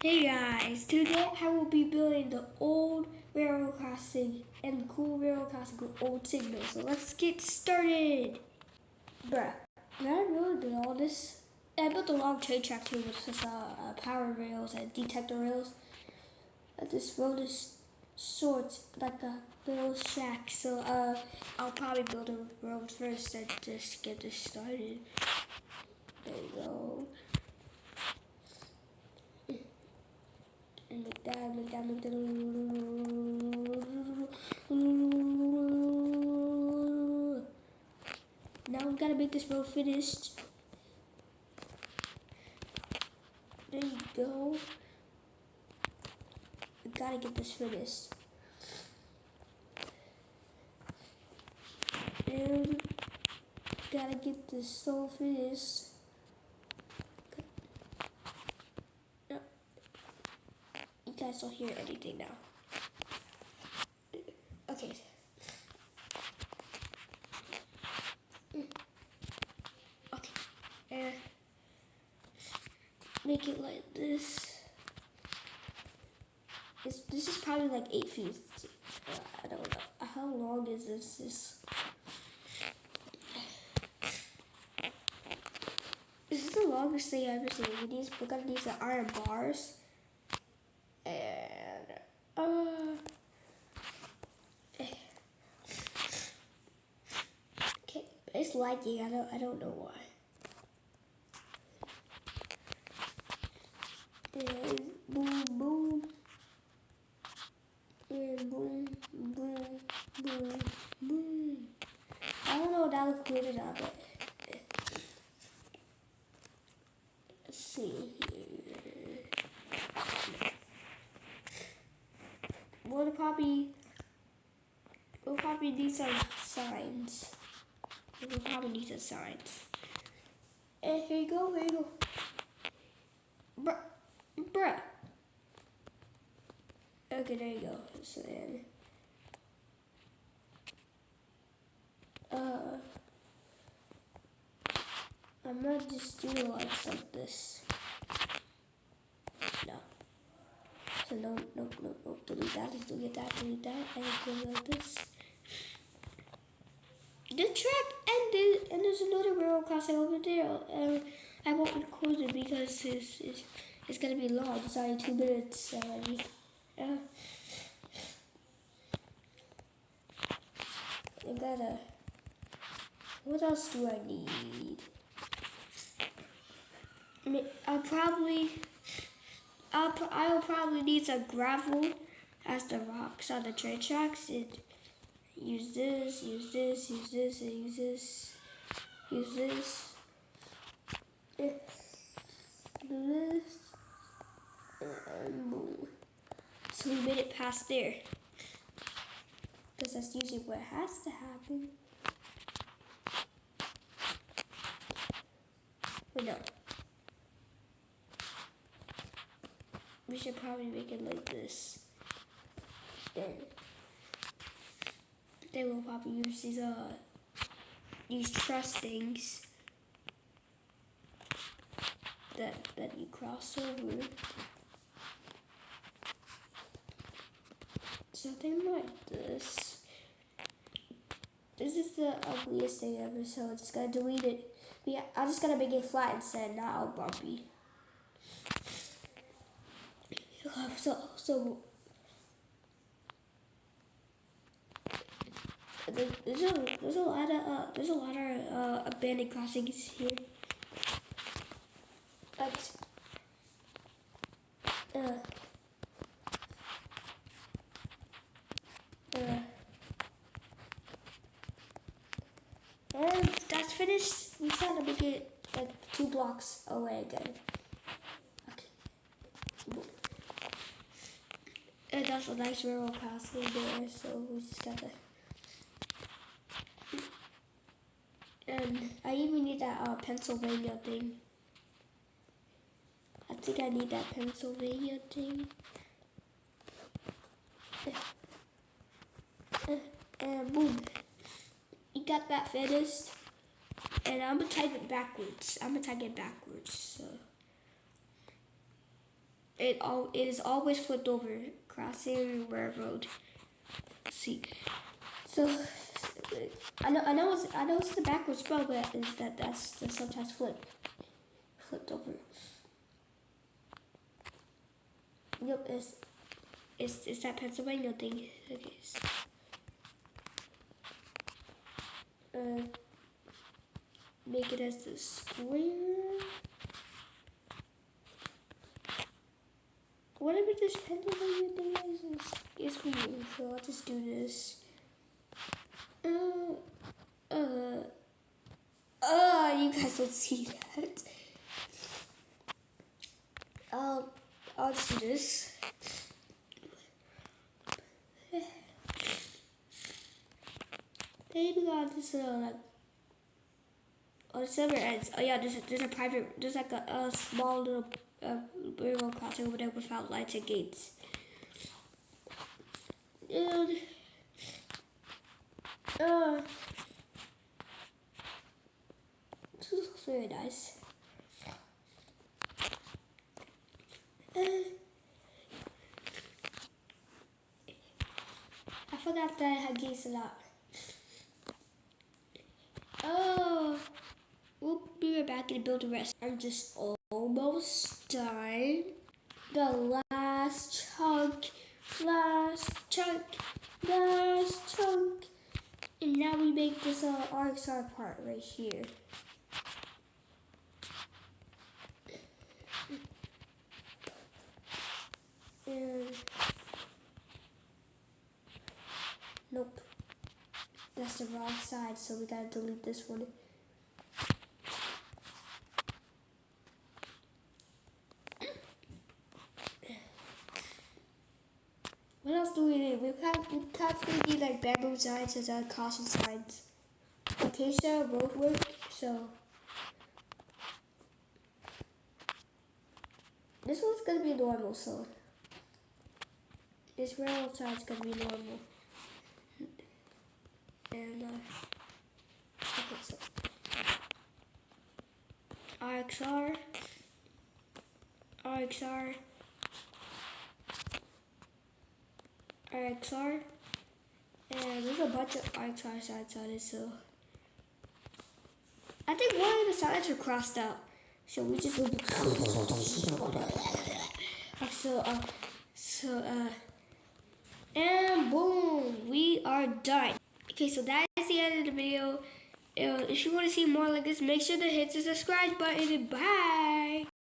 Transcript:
Hey guys, today I will be building the old railroad crossing and cool railroad crossing with old signals. So let's get started. Bruh, did I really do all this? I built a long train track too with just power rails and detector rails. This road is short, like a little shack. So I'll probably build a road first and just get this started. There you go. And make that. Now we gotta make this road finished. There you go. We gotta get this finished. And gotta get this so finished. No, you guys don't hear anything now. Okay. Okay. And make it like this. This is probably like 8 feet. I don't know. How long is this? This is the longest thing I've ever seen. We're gonna need the iron bars. And okay, it's lagging. I don't know why. And boom, boom, and boom, boom, boom, boom. I don't know if that looks good or not, but let's see here. We'll probably need some signs. We'll probably need some signs. And here you go, Bruh. Okay, there you go. So then, I'm gonna just do the likes like this. No. So no, delete that, just delete that, and go like this. The track ended, and there's another railroad crossing over there. I won't record it because it's gonna be long. It's only 2 minutes already. I gotta. What else do I need? I'll probably need some gravel as the rocks on the train tracks and use this, and use this. Do this, and boom. So we made it past there. Because that's usually what has to happen. Wait, no. We should probably make it like this. Then we'll probably use these truss things that you cross over. Something like this. This is the ugliest thing ever, so I'm just gonna delete it. Yeah, I'm just gonna make it flat instead, not all bumpy. So there's a lot of abandoned crossings here. But and that's finished. We try to make it like 2 blocks away again. Okay. And that's a nice railroad crossing there, so we just gotta. And I even need that Pennsylvania thing. I think I need that Pennsylvania thing. And boom. You got that finished. And I'm gonna type it backwards. So it is always flipped over. Crossing railroad. Let's see. So I know it's the backwards spell, but is that's sometimes flipped over. Yep, it's that Pennsylvania thing. Okay. Make it as the square. Whatever this Pennsylvania thing is weird. So I'll just do this. You guys don't see that. I'll just do this. Then we got this like. Oh, the silver ends. Oh yeah, there's like a small little railroad crossing over there without lights and gates. And this looks very nice. I forgot that I had gates a lot. Oh, we'll be right back and build the rest. I'm just almost done. The last chunk. And now we make this RXR part right here. And nope, that's the wrong side, so we gotta delete this one. What else do we need? We constantly need like bamboo signs as our caution signs. Acacia road work, so this one's gonna be normal, so this railroad side's gonna be normal. And okay, so RXR, and there's a bunch of RXR sides on it, so I think one of the sides are crossed out. So we just and boom, we are done. Okay, so that is the end of the video. If you want to see more like this, make sure to hit the subscribe button and bye.